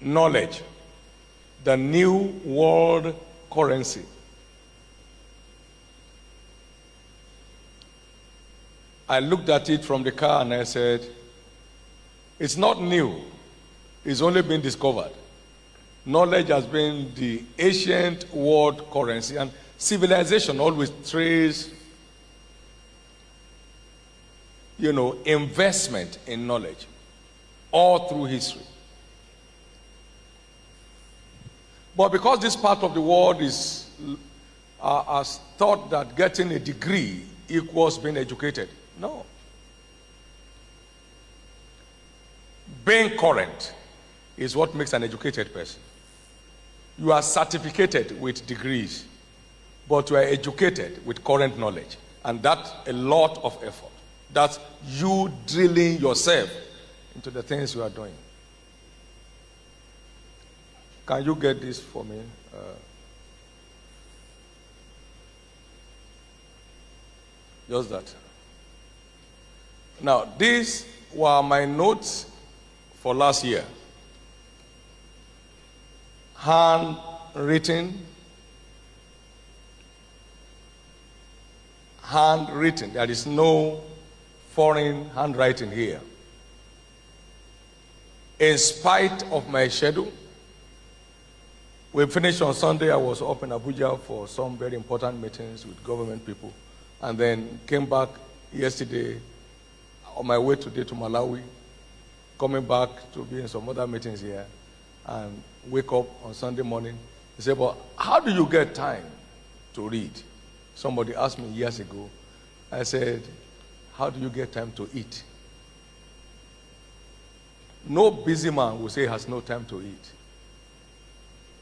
knowledge, the new world currency. I looked at it from the car and I said, it's not new. It's only been discovered. Knowledge has been the ancient world currency, and civilization always traces, investment in knowledge all through history. But because this part of the world is has thought that getting a degree equals being educated. No. Being current is what makes an educated person. You are certificated with degrees, but you are educated with current knowledge. And that's a lot of effort. That's you drilling yourself into the things you are doing. Can you get this for me? Just that. Now, these were my notes for last year. Handwritten. There is no foreign handwriting here. In spite of my schedule, we finished on Sunday. I was up in Abuja for some very important meetings with government people, and then came back yesterday on my way today to Malawi, coming back to be in some other meetings here, and wake up on Sunday morning. He said, but how do you get time to read? Somebody asked me years ago. I said, how do you get time to eat? No busy man will say he has no time to eat.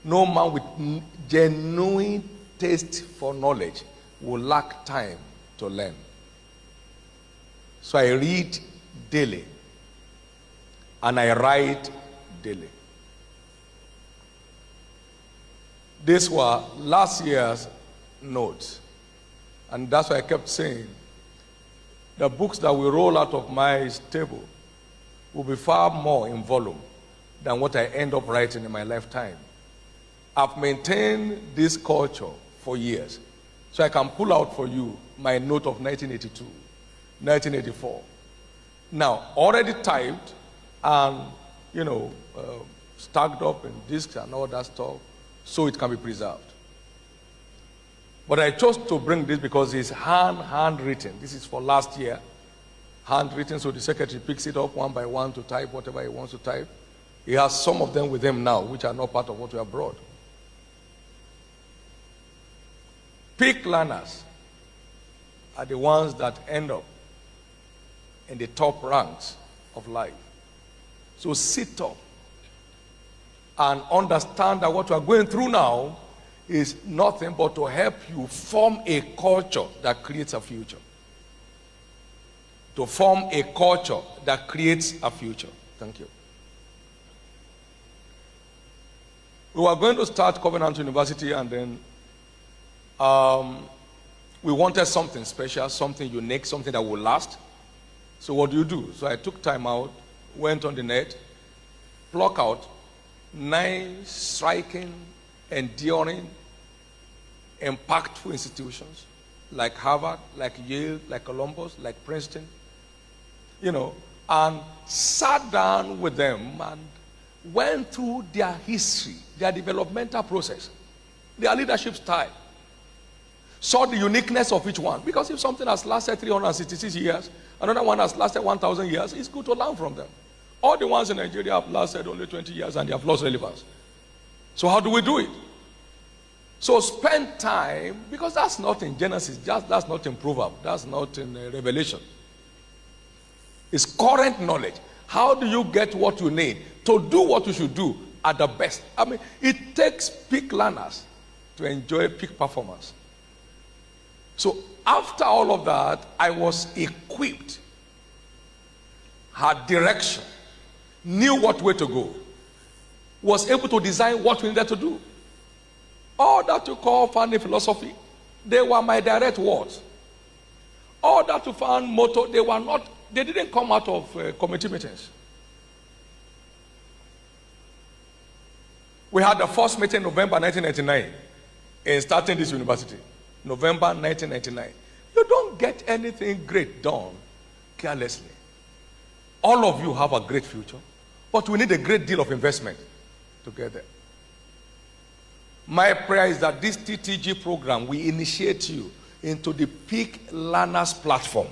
No man with genuine taste for knowledge will lack time to learn. So I read daily and I write daily. These were last year's notes, and that's why I kept saying the books that will roll out of my table will be far more in volume than what I end up writing in my lifetime. I've maintained this culture for years, so I can pull out for you my note of 1982, 1984. Now, already typed and, stacked up in discs and all that stuff, so it can be preserved. But I chose to bring this because it's handwritten. This is for last year. Handwritten, so the secretary picks it up one by one to type whatever he wants to type. He has some of them with him now, which are not part of what we have brought. Peak learners are the ones that end up in the top ranks of life. So sit up and understand that what we are going through now is nothing but to help you form a culture that creates a future. To form a culture that creates a future. Thank you. We were going to start Covenant University, and then we wanted something special, something unique, something that will last. So what do? So I took time out, went on the net, plucked out 9 striking, enduring, impactful institutions like Harvard, like Yale, like Columbus, like Princeton, and sat down with them and went through their history, their developmental process, their leadership style, saw the uniqueness of each one. Because if something has lasted 366 years, another one has lasted 1,000 years, it's good to learn from them. All the ones in Nigeria have lasted only 20 years and they have lost relevance. So how do we do it? So spend time, because that's not in Genesis, that's not in Proverbs, that's not in Revelation. It's current knowledge. How do you get what you need to do what you should do at the best? I mean, it takes peak learners to enjoy peak performance. So after all of that, I was equipped, had direction, knew what way to go, was able to design what we needed to do. All that you call funny philosophy, they were my direct words. All that you found motto, they didn't come out of committee meetings. We had the first meeting in November 1999 in starting this university. November 1999. You don't get anything great done carelessly. All of you have a great future, but we need a great deal of investment together. My prayer is that this TTG program will initiate you into the peak learners platform,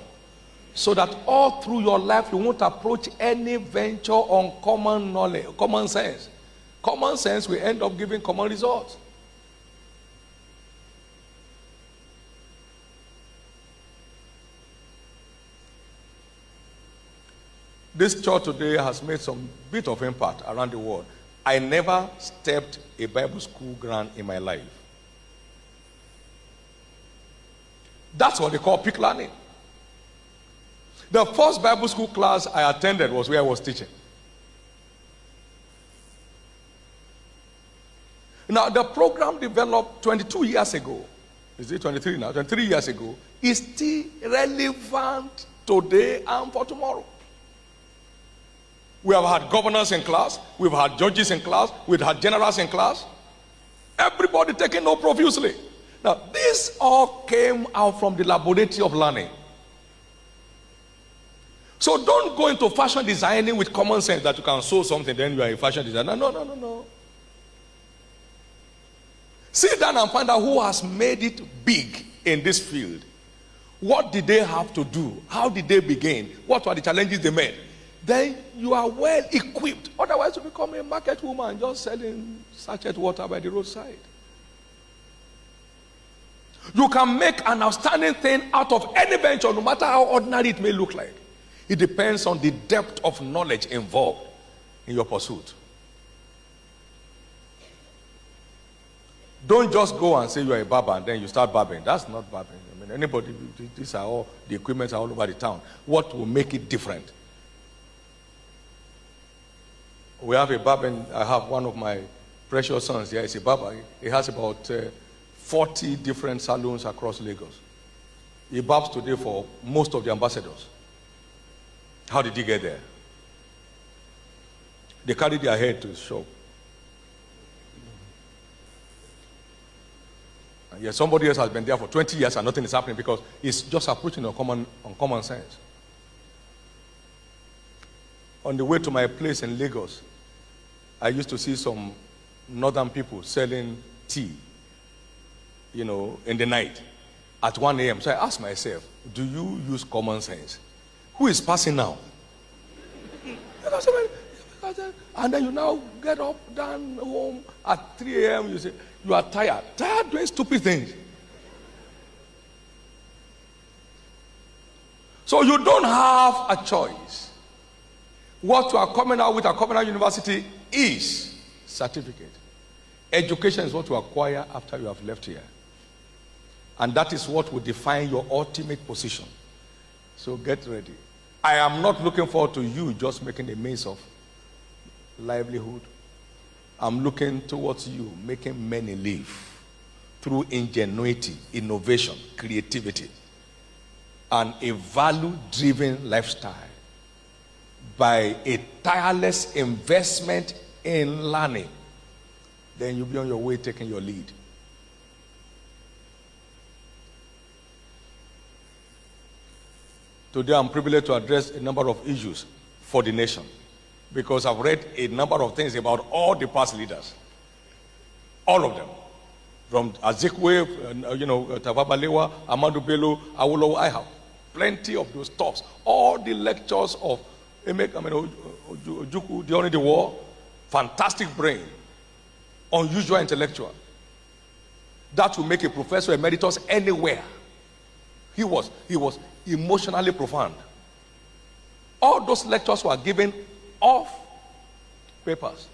so that all through your life you won't approach any venture on common knowledge, common sense. Common sense will end up giving common results. This church today has made some bit of impact around the world. I never stepped a Bible school ground in my life. That's what they call peak learning. The first Bible school class I attended was where I was teaching. Now, the program developed 22 years ago, is it 23 now? 23 years ago, is still relevant today and for tomorrow. We have had governors in class, we've had judges in class, we've had generals in class. Everybody taking note profusely. Now, this all came out from the laboratory of learning. So don't go into fashion designing with common sense that you can sew something, then you are a fashion designer. No. Sit down and find out who has made it big in this field. What did they have to do? How did they begin? What were the challenges they made? Then you are well equipped. Otherwise, you become a market woman just selling sachet water by the roadside. You can make an outstanding thing out of any venture, no matter how ordinary it may look like. It depends on the depth of knowledge involved in your pursuit. Don't just go and say you are a barber and then you start barbering. That's not barbering. I mean, anybody, these are all, the equipment are all over the town. What will make it different? We have a barber, I have one of my precious sons here, he's a barber. He has about 40 different salons across Lagos. He barbs today for most of the ambassadors. How did he get there? They carried their head to his shop. And yet somebody else has been there for 20 years and nothing is happening because it's just approaching on common sense. On the way to my place in Lagos, I used to see some northern people selling tea, in the night at 1 a.m. So I asked myself, do you use common sense? Who is passing now? And then you now get up, down home at 3 a.m. You say, you are tired. Tired doing stupid things. So you don't have a choice. What you are coming out with at Covenant University is certificate. Education is what you acquire after you have left here. And that is what will define your ultimate position. So get ready. I am not looking forward to you just making a means of livelihood. I'm looking towards you making many live through ingenuity, innovation, creativity, and a value-driven lifestyle by a tireless investment in learning. Then you'll be on your way taking your lead. Today I'm privileged to address a number of issues for the nation because I've read a number of things about all the past leaders. All of them. From Azikwe, Tafawa Balewa, Ahmadu Bello, Awolowo. I have plenty of those talks. All the lectures of Ojukwu during the war, fantastic brain, unusual intellectual. That will make a professor emeritus anywhere. He was emotionally profound. All those lectures were given off papers.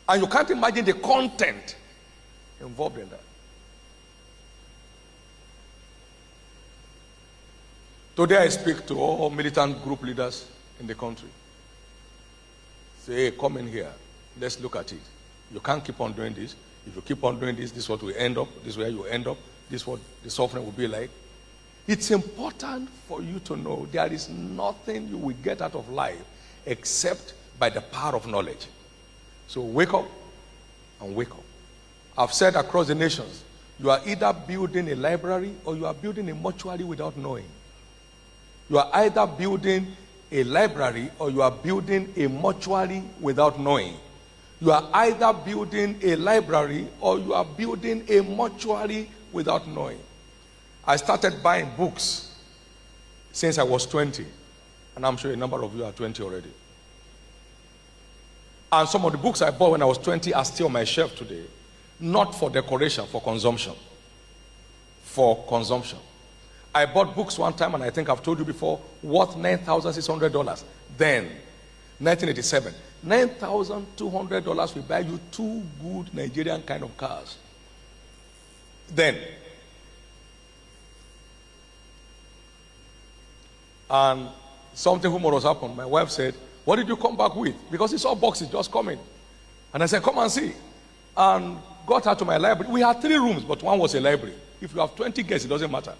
And you can't imagine the content involved in that. Today I speak to all militant group leaders in the country. Say, hey, come in here. Let's look at it. You can't keep on doing this. If you keep on doing this, this is what we end up. This is where you end up. This is what the suffering will be like. It's important for you to know there is nothing you will get out of life except by the power of knowledge. So wake up and wake up. I've said across the nations, you are either building a library or you are building a mortuary without knowing. You are either building a library or you are building a mortuary without knowing. You are either building a library or you are building a mortuary without knowing. I started buying books since I was 20. And I'm sure a number of you are 20 already. And some of the books I bought when I was 20 are still on my shelf today. Not for decoration, for consumption. For consumption. I bought books one time, and I think I've told you before, worth $9,600. Then, 1987. $9,200 will buy you 2 good Nigerian kind of cars. Then. And something humorous happened. My wife said, "What did you come back with?" Because he saw boxes just coming. And I said, "Come and see." And got her to my library. We had 3 rooms, but one was a library. If you have 20 guests, it doesn't matter.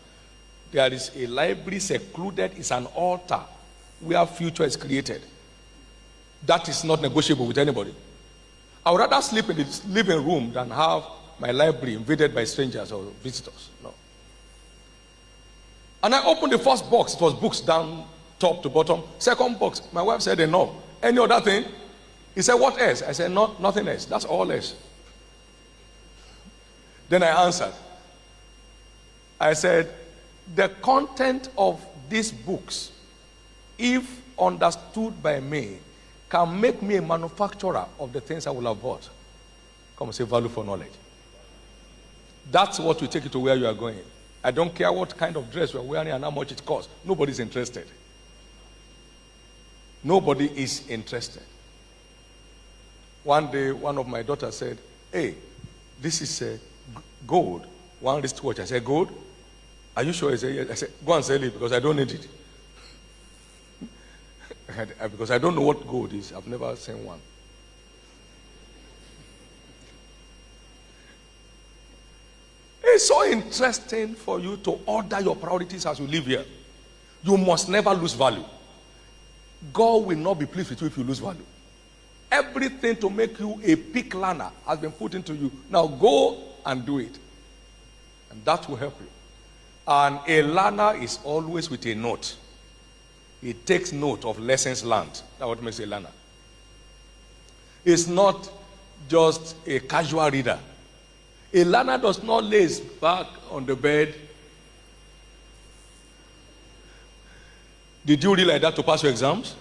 There is a library secluded. It's an altar where future is created. That is not negotiable with anybody. I would rather sleep in the living room than have my library invaded by strangers or visitors. No. And I opened the first box. It was books down top to bottom. Second box, my wife said, "No." Any other thing? He said, "What else?" I said, "No, nothing else. That's all else." Then I answered. I said, "The content of these books, if understood by me, can make me a manufacturer of the things I will have bought." Come and say value for knowledge. That's what will take you to where you are going. I don't care what kind of dress you are wearing and how much it costs. Nobody's interested. Nobody is interested. One day, one of my daughters said, "Hey, this is gold. One wristwatch." I said, "Gold? Are you sure?" I said, "Yes." I said, "Go and sell it because I don't need it." Because I don't know what gold is. I've never seen one. It's so interesting for you to order your priorities as you live here. You must never lose value. God will not be pleased with you if you lose value. Everything to make you a peak learner has been put into you. Now go and do it. And that will help you. And a learner is always with a note. He takes note of lessons learned. That's what makes a learner. It's not just a casual reader. A learner does not lay his back on the bed. Did you read like that to pass your exams?